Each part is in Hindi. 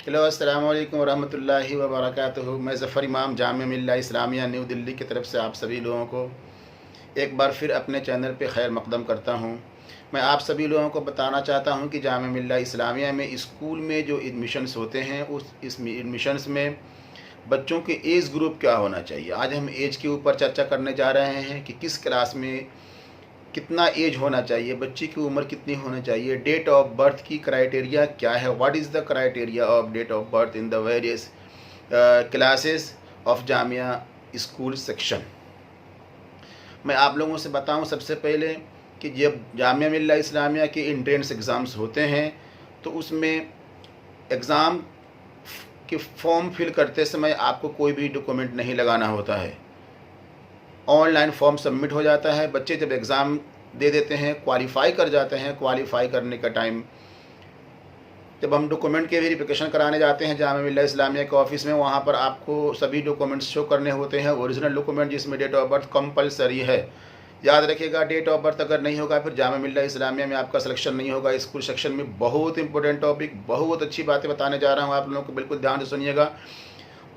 हेलो अस्सलाम वालेकुम वरहमतुल्लाहि वबरकातुहू। मैं ज़फ़र इमाम जामिया मिल्ला इस्लामिया न्यू दिल्ली की तरफ से आप सभी लोगों को एक बार फिर अपने चैनल पे खैर मक़दम करता हूँ। मैं आप सभी लोगों को बताना चाहता हूँ कि जामिया मिल्ला इस्लामिया में स्कूल में जो एडमिशन्स होते हैं इस एडमिशन्स में बच्चों के एज ग्रुप क्या होना चाहिए। आज हम एज के ऊपर चर्चा करने जा रहे हैं कि किस क्लास में कितना एज होना चाहिए, बच्चे की उम्र कितनी होनी चाहिए, डेट ऑफ बर्थ की क्राइटेरिया क्या है, what is the criteria of date of birth in the various classes of Jamia school section. मैं आप लोगों से बताऊं सबसे पहले कि जब जामिया मिल्ला इस्लामिया के एंट्रेंस एग्ज़ाम्स होते हैं तो उसमें एग्ज़ाम के फॉर्म फिल करते समय आपको कोई भी डॉक्यूमेंट नहीं लगाना होता है। ऑनलाइन फॉर्म सबमिट हो जाता है। बच्चे जब एग्ज़ाम दे देते हैं, क्वालिफ़ाई कर जाते हैं, क्वालिफ़ाई करने का टाइम जब हम डॉक्यूमेंट के वेरिफिकेशन कराने जाते हैं जामिया मिल्ला इस्लामिया के ऑफ़िस में, वहाँ पर आपको सभी डॉक्यूमेंट्स शो करने होते हैं। ओरिजिनल डॉक्यूमेंट जिसमें डेट ऑफ बर्थ कंपलसरी है। याद रखिएगा, डेट ऑफ बर्थ अगर नहीं होगा फिर जामिया मिल्ला इस्लामिया में आपका सिलेक्शन नहीं होगा। स्कूल सेक्शन में बहुत इंपॉर्टेंट टॉपिक, बहुत अच्छी बातें बताने जा रहा हूँ, आप लोगों को बिल्कुल ध्यान से सुनिएगा।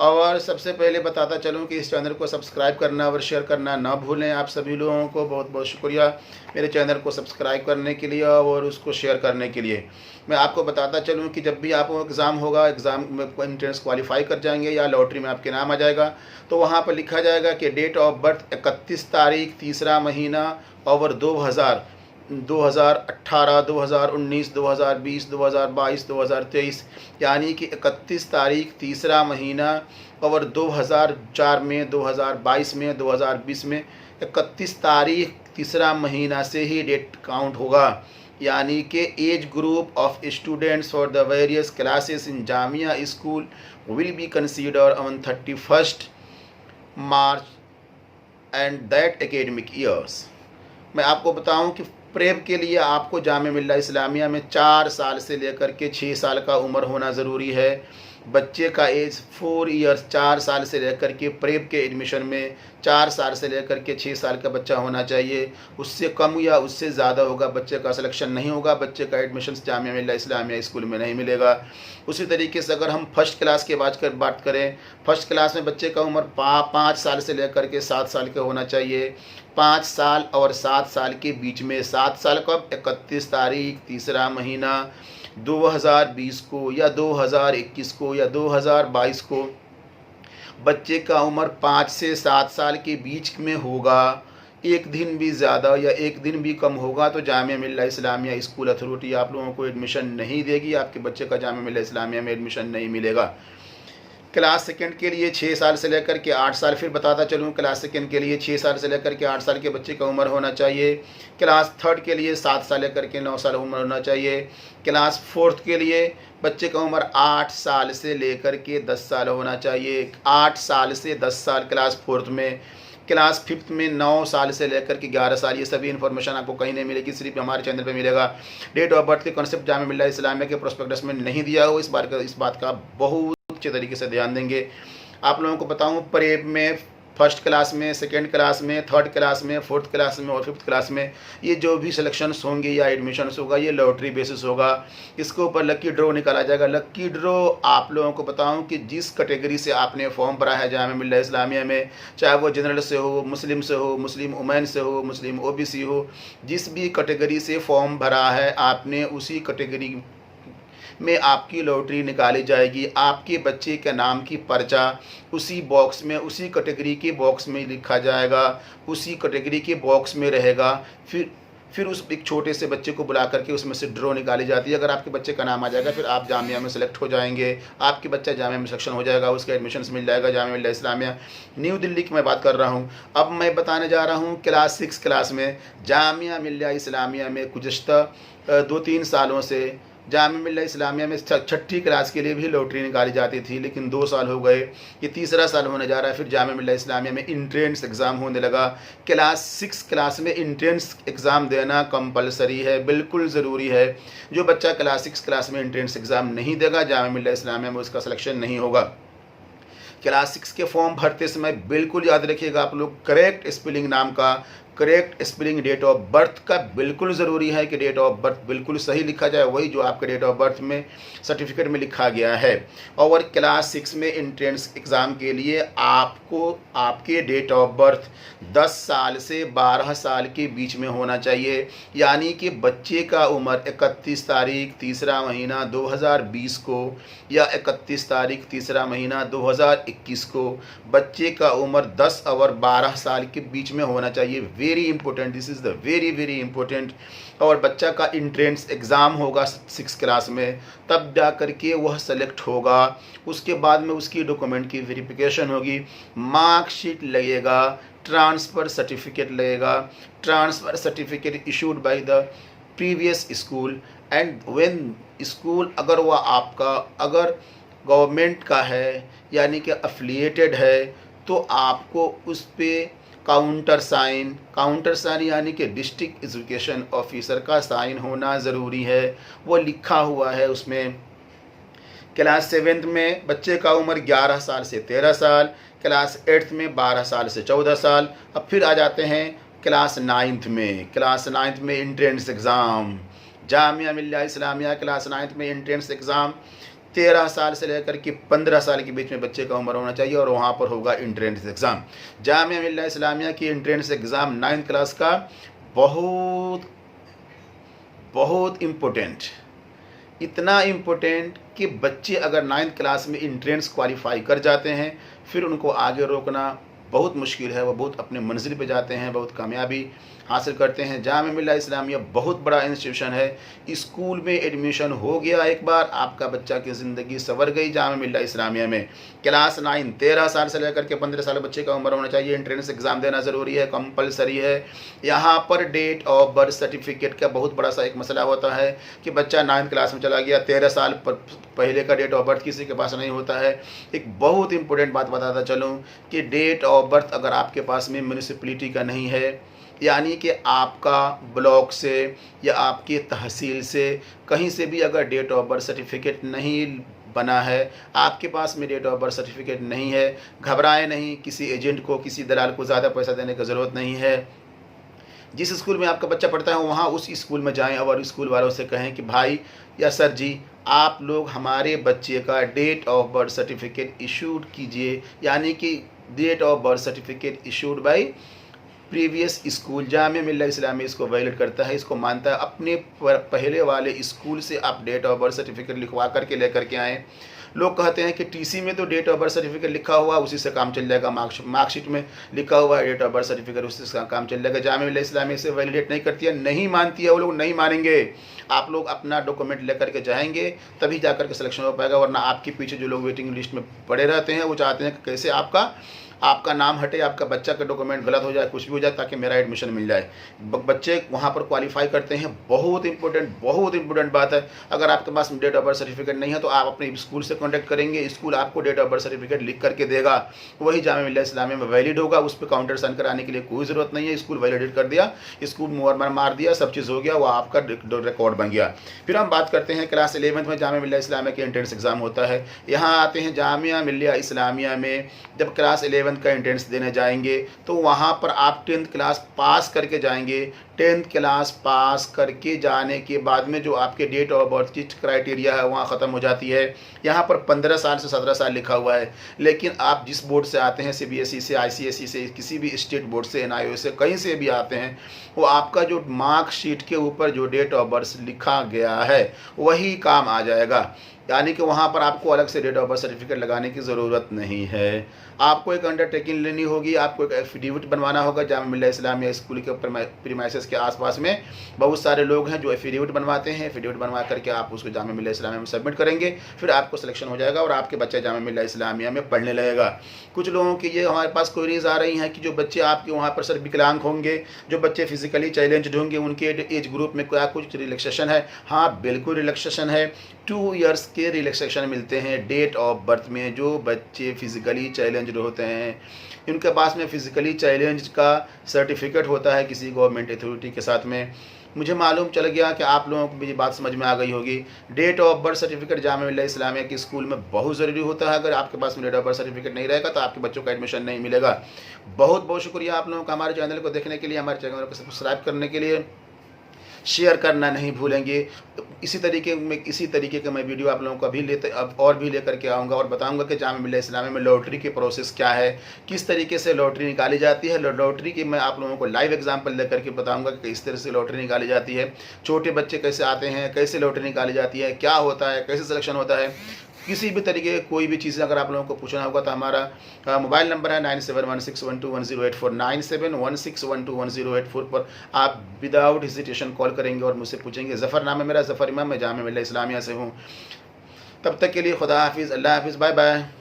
और सबसे पहले बताता चलूँ कि इस चैनल को सब्सक्राइब करना और शेयर करना ना भूलें। आप सभी लोगों को बहुत बहुत शुक्रिया मेरे चैनल को सब्सक्राइब करने के लिए और उसको शेयर करने के लिए। मैं आपको बताता चलूँ कि जब भी आपको एग्ज़ाम होगा, एग्ज़ाम में एंट्रेंस क्वालिफाई कर जाएंगे या लॉटरी में आपके नाम आ जाएगा, तो वहाँ पर लिखा जाएगा कि डेट ऑफ बर्थ 31 तारीख तीसरा महीना और 2018, 2019, 2020, 2022, 2023, यानी कि 31 तारीख तीसरा महीना और 2004 में, 2022 में, 2020 में 31 तारीख तीसरा महीना से ही डेट काउंट होगा। यानी कि age group of students for the various classes in Jamia school will be consider on 31 March and that academic years. मैं आपको बताऊं कि प्रेप के लिए आपको जामिया मिल्ला इस्लामिया में 4 साल से लेकर के 6 साल का उम्र होना ज़रूरी है। बच्चे का एज 4 ईयर्स, 4 साल से लेकर के प्रेप के एडमिशन में 4 साल से लेकर के 6 साल का बच्चा होना चाहिए। उससे कम या उससे ज़्यादा होगा बच्चे का सिलेक्शन नहीं होगा, बच्चे का एडमिशन जामिया मिल्ला इस्लामिया स्कूल में नहीं मिलेगा। उसी तरीके से अगर हम फर्स्ट क्लास के बात करें, फर्स्ट क्लास में बच्चे का उम्र 5 साल से लेकर के 7 साल का होना चाहिए। 5 साल और 7 साल के बीच में, 7 साल कब, 31 तारीख तीसरा महीना 2020 को या 2021 को या 2022 को बच्चे का उम्र 5 से 7 साल के बीच में होगा। एक दिन भी ज़्यादा या एक दिन भी कम होगा तो जामिया मिल्ला इस्लामिया स्कूल अथॉरिटी आप लोगों को एडमिशन नहीं देगी, आपके बच्चे का जामिया मिल्ला इस्लामिया में एडमिशन नहीं मिलेगा। क्लास सेकंड के लिए 6 साल से लेकर के 8 साल, फिर बताता चलूँ, क्लास सेकंड के लिए 6 साल से लेकर के 8 साल के बच्चे का उम्र होना चाहिए। क्लास थर्ड के लिए 7 साल लेकर के 9 साल उम्र होना चाहिए। क्लास फोर्थ के लिए बच्चे का उम्र 8 साल से लेकर के 10 साल होना चाहिए। 8 साल से 10 साल क्लास फोर्थ में। क्लास फिफ्थ में 9 साल से लेकर के 11 साल। ये सभी इन्फॉर्मेशन आपको कहीं नहीं मिलेगी, सिर्फ हमारे चैनल पे मिलेगा। डेट ऑफ बर्थ के कॉन्सेप्ट जामिया मिल्ला इस्लामिया के प्रोस्पेक्टस में नहीं दिया हो, इस बात का बहुत अच्छे तरीके से ध्यान देंगे। आप लोगों को बताऊं, प्रेप में फर्स्ट क्लास में, सेकेंड क्लास में, थर्ड क्लास में, फोर्थ क्लास में और फिफ्थ क्लास में ये जो भी सिलेक्शंस होंगे या एडमिशन्स होगा ये लॉटरी बेसिस होगा। इसके ऊपर लकी ड्रॉ निकाला जाएगा। लकी ड्रॉ आप लोगों को बताऊं कि जिस कैटेगरी से आपने फॉर्म भरा है जामिया मिल्ला इस्लामिया में, चाहे वो जनरल से हो, मुस्लिम से हो, मुस्लिम वुमेन से हो, मुस्लिम ओबीसी हो, जिस भी कैटेगरी से फॉर्म भरा है आपने, उसी कैटेगरी में आपकी लॉटरी निकाली जाएगी। आपके बच्चे के नाम की पर्चा उसी बॉक्स में, उसी कैटेगरी के बॉक्स में लिखा जाएगा, उसी कैटेगरी के बॉक्स में रहेगा। फिर उस एक छोटे से बच्चे को बुला करके उसमें से ड्रॉ निकाली जाती है। अगर आपके बच्चे का नाम आ जाएगा फिर आप जामिया में सेलेक्ट हो जाएंगे, आपके बच्चा जामिया में सिलेक्शन हो जाएगा, उसका एडमिशन मिल जाएगा। जामिया मिल्ला इस्लामिया न्यू दिल्ली की मैं बात कर रहा हूँ। अब मैं बताने जा रहा हूँ क्लास 6 क्लास में जामिया मिल्ला इस्लामिया में गुज़श्ता 2-3 सालों से जामिया मिल्ला इस्लामिया में छठी क्लास के लिए भी लॉटरी निकाली जाती थी, लेकिन 2 साल हो गए, ये तीसरा साल होने जा रहा है। फिर जामिया मिल्ला इस्लामिया में इंट्रेंस एग्ज़ाम होने लगा। क्लास 6 क्लास में इंट्रेंस एग्ज़ाम देना कंपलसरी है, बिल्कुल ज़रूरी है। जो बच्चा क्लास 6 क्लास में इंट्रेंस एग्ज़ाम नहीं देगा जामिया मिल्ला इस्लामिया में उसका सिलेक्शन नहीं होगा। क्लास 6 के फॉर्म भरते समय बिल्कुल याद रखिएगा आप लोग, करेक्ट स्पेलिंग नाम का correct spelling date of birth का बिल्कुल ज़रूरी है कि डेट ऑफ बर्थ बिल्कुल सही लिखा जाए, वही जो आपके डेट ऑफ बर्थ में सर्टिफिकेट में लिखा गया है। और क्लास 6 में एंट्रेंस एग्ज़ाम के लिए आपको आपके डेट ऑफ बर्थ 10 साल से 12 साल के बीच में होना चाहिए, यानी कि बच्चे का उम्र 31 तारीख तीसरा महीना 2020 को या 31 तारीख तीसरा महीना 2021 को बच्चे का उम्र 10 और 12 साल के बीच में होना चाहिए। Very important, this is the very very important. और बच्चा का एंट्रेंस एग्ज़ाम होगा 6 क्लास में, तब जा कर के वह सेलेक्ट होगा। उसके बाद में उसकी डॉक्यूमेंट की वेरिफिकेशन होगी, मार्कशीट लगेगा, ट्रांसफ़र सर्टिफिकेट लगेगा। Transfer certificate issued by the previous school and when school अगर वह आपका अगर गवर्नमेंट का है यानी कि अफिलिएटेड है, तो आपको उस पर काउंटर साइन यानी कि डिस्ट्रिक्ट एजुकेशन ऑफिसर का साइन होना ज़रूरी है। वो लिखा हुआ है उसमें। क्लास 7 में बच्चे का उम्र 11 साल से 13 साल, क्लास 8 में 12 साल से 14 साल। अब फिर आ जाते हैं क्लास 9th में। क्लास 9th में entrance exam, Jamia Millia Islamia class 9th में एंट्रेंस एग्ज़ाम 13 साल से लेकर के 15 साल के बीच में बच्चे का उम्र होना चाहिए, और वहाँ पर होगा एंट्रेंस एग्ज़ाम। जामिया मिल्लिया इस्लामिया की एंट्रेंस एग्ज़ाम 9th क्लास का बहुत बहुत इम्पोर्टेंट, इतना इम्पोर्टेंट कि बच्चे अगर 9th क्लास में एंट्रेंस क्वालिफाई कर जाते हैं, फिर उनको आगे रोकना बहुत मुश्किल है। वो बहुत अपने मंजिल पे जाते हैं, बहुत कामयाबी हासिल करते हैं। जामिया मिल्लिया इस्लामिया बहुत बड़ा इंस्टीट्यूशन है। स्कूल में एडमिशन हो गया एक बार, आपका बच्चा की ज़िंदगी संवर गई। जामिया मिल्लिया इस्लामिया में क्लास 9 13 साल से लेकर के 15 साल बच्चे का उम्र होना चाहिए। एंट्रेंस एग्ज़ाम देना ज़रूरी है, कंपलसरी है। यहाँ पर डेट ऑफ बर्थ सर्टिफिकेट का बहुत बड़ा सा एक मसला होता है कि बच्चा 9th क्लास में चला गया, 13 साल पहले का डेट ऑफ बर्थ किसी के पास नहीं होता है। एक बहुत इंपॉर्टेंट बात बताता चलूँ कि डेट ऑफ बर्थ अगर आपके पास में म्यूनिसिपैलिटी का नहीं है, यानी कि आपका ब्लॉक से या आपकी तहसील से कहीं से भी अगर डेट ऑफ बर्थ सर्टिफिकेट नहीं बना है, आपके पास में डेट ऑफ बर्थ सर्टिफिकेट नहीं है, घबराएं नहीं। किसी एजेंट को, किसी दलाल को ज़्यादा पैसा देने की ज़रूरत नहीं है। जिस स्कूल में आपका बच्चा पढ़ता है वहाँ उस स्कूल में जाएं और स्कूल वालों से कहें कि भाई या सर जी, आप लोग हमारे बच्चे का date of birth certificate issued कीजिए, यानी कि date of birth certificate issued by previous school. Jamia Millia Islamia इसको वैलिड करता है, इसको मानता है। अपने पहले वाले स्कूल से आप डेट ऑफ बर्थ सर्टिफिकेट लिखवा करके लेकर के आएँ। लोग कहते हैं कि टीसी में तो डेट ऑफ बर्थ सर्टिफिकेट लिखा हुआ उसी से काम चल जाएगा, मार्कशीट में लिखा हुआ है डेट ऑफ बर्थ सर्टिफिकेट, उसी से काम चल जाएगा। जामिया मिल्लिया इस्लामिया इसे वैलिडेट नहीं करती है, नहीं मानती है, वो लोग नहीं मानेंगे। आप लोग अपना डॉक्यूमेंट लेकर के जाएंगे तभी जाकर के सिलेक्शन हो पाएगा, वरना आपके पीछे जो लोग वेटिंग लिस्ट में पड़े रहते हैं वो चाहते हैं कि कैसे आपका नाम हटे, आपका बच्चा का डॉक्यूमेंट गलत हो जाए, कुछ भी हो जाए, ताकि मेरा एडमिशन मिल जाए। बच्चे वहाँ पर क्वालिफाई करते हैं। बहुत इंपॉर्टेंट बात है। अगर आपके पास डेट ऑफ बर्थ सर्टिफिकेट नहीं है तो आप अपने स्कूल से कॉन्टैक्ट करेंगे, स्कूल आपको डेट ऑफ बर्थ सर्टिफिकेट लिख करके देगा, वही जामिया मिल्लिया इस्लामिया में वैलिड होगा। उस पर काउंटर साइन कराने के लिए कोई ज़रूरत नहीं है। स्कूल वैलिडेट कर दिया, स्कूल मार दिया, सब चीज़ हो गया, वो आपका रिकॉर्ड बन गया। फिर हम बात करते हैं क्लास 11th में जामिया मिल्लिया इस्लामिया के एंट्रेंस एग्ज़ाम होता है। यहाँ आते हैं जामिया मिल्लिया इस्लामिया में जब क्लास 11th का एंट्रेंस देने जाएंगे तो वहाँ पर आप 10th क्लास पास करके जाएंगे। 10th क्लास पास करके जाने के बाद में जो आपके डेट ऑफ बर्थ की क्राइटेरिया है वहाँ ख़त्म हो जाती है। यहाँ पर 15 साल से 17 साल लिखा हुआ है, लेकिन आप जिस बोर्ड से आते हैं, CBSE से, ICSE से, किसी भी स्टेट बोर्ड से, NIO से, कहीं से भी आते हैं, वो आपका जो मार्कशीट के ऊपर जो डेट ऑफ बर्थ लिखा गया है वही काम आ जाएगा। यानी कि वहाँ पर आपको अलग से डेट ऑफ बर्थ सर्टिफिकेट लगाने की ज़रूरत नहीं है। आपको एक अंडरटेकिंग लेनी होगी, आपको एक एफिडेविट बनवाना होगा। जामिया मिल्लिया इस्लामिया स्कूल के प्रीमाइसेस के आसपास में बहुत सारे लोग हैं जो एफिडेविट बनवाते हैं। एफिडेविट बनवा करके आप उसको जामिया मिल्लिया इस्लामिया में सबमिट करेंगे, फिर आपको सिलेक्शन हो जाएगा और आपके बच्चे जामिया मिल्लिया इस्लामिया में पढ़ने लगेगा। कुछ लोगों की ये हमारे पास क्वेरीज आ रही हैं कि जो बच्चे आपके वहाँ पर सर विकलांग होंगे, जो बच्चे फिजिकली चैलेंज्ड होंगे, उनके एज ग्रुप में क्या कुछ रिलैक्सेशन है? हाँ, बिल्कुल रिलैक्सेशन है। 2 ईयर्स के रिलैक्सेशन मिलते हैं डेट ऑफ बर्थ में। जो बच्चे फिजिकली चैलेंज्ड होते हैं, उनके पास में फिजिकली चैलेंज का सर्टिफिकेट होता है किसी गवर्नमेंट अथॉरिटी के साथ में, मुझे मालूम चल गया कि आप लोगों को मेरी बात समझ में आ गई होगी। Date of birth certificate Jamia Millia Islamia के स्कूल में बहुत ज़रूरी होता है। अगर आपके पास में डेट ऑफ बर्थ सर्टिफिकेट नहीं रहेगा तो आपके बच्चों का एडमिशन नहीं मिलेगा। बहुत बहुत शुक्रिया आप लोगों का हमारे चैनल को देखने के लिए, हमारे चैनल को सब्सक्राइब करने के लिए। शेयर करना नहीं भूलेंगे। इसी तरीके का मैं वीडियो आप लोगों को अभी अब और भी लेकर के आऊँगा और बताऊँगा कि जामिया मिल्लिया इस्लामिया में लॉटरी की प्रोसेस क्या है, किस तरीके से लॉटरी निकाली जाती है। लॉटरी की मैं आप लोगों को लाइव एग्जांपल लेकर के बताऊँगा कि किस तरह से लॉटरी निकाली जाती है, छोटे बच्चे कैसे आते हैं, कैसे लॉटरी निकाली जाती है, क्या होता है, कैसे सिलेक्शन होता है। किसी भी तरीके की कोई भी चीज़ अगर आप लोगों को पूछना होगा तो हमारा मोबाइल नंबर है 9716121084, 9716121084 पर आप विदाउट हेजिटेशन कॉल करेंगे और मुझसे पूछेंगे। ज़फ़र नाम है मेरा, ज़फ़र इमाम, मैं जामिया मिल्लिया इस्लामिया से हूँ। तब तक के लिए खुदा हाफिज़, अल्लाह हाफिज़, बाय बाय।